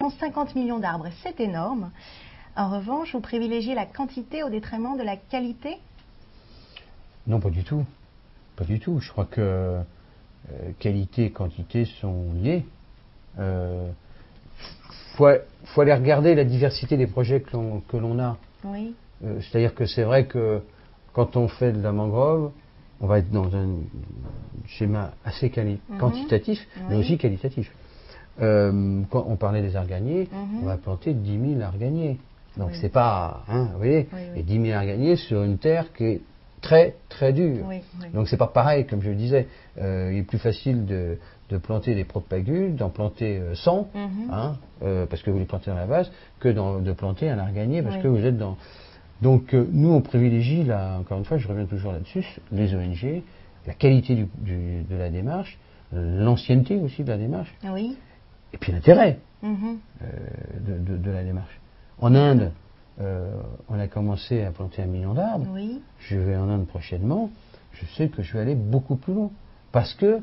50 millions d'arbres, c'est énorme. En revanche, vous privilégiez la quantité au détriment de la qualité? Non, pas du tout. Pas du tout. Je crois que qualité et quantité sont liées. Faut aller regarder la diversité des projets que l'on a. Oui. C'est-à-dire que c'est vrai que quand on fait de la mangrove, on va être dans un schéma assez quantitatif, mais aussi qualitatif. Quand on parlait des arganiers, on va planter 10 000 arganiers. Donc c'est pas, vous voyez, et 10 000 arganiers sur une terre qui est très très dure. Donc c'est pas pareil, comme je le disais. Il est plus facile de planter des propagules, d'en planter 100, parce que vous les plantez dans la vase, que de planter un arganier parce que vous êtes dans. Donc nous on privilégie, là, encore une fois, je reviens toujours là-dessus, les ONG, la qualité de la démarche, l'ancienneté aussi de la démarche, et puis l'intérêt de la démarche. En Inde, on a commencé à planter 1 million d'arbres. Je vais en Inde prochainement. Je sais que je vais aller beaucoup plus loin. Parce que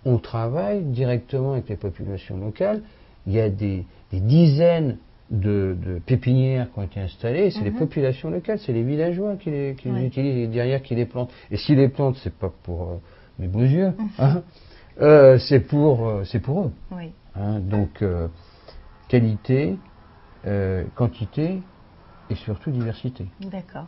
on travaille directement avec les populations locales. Il y a des dizaines de pépinières qui ont été installées. C'est les populations locales, c'est les villageois qui les utilisent et derrière qui les plantent. Et s'ils les plantent, c'est pas pour mes beaux yeux. C'est pour eux. Donc, qualité, quantité et surtout diversité. D'accord.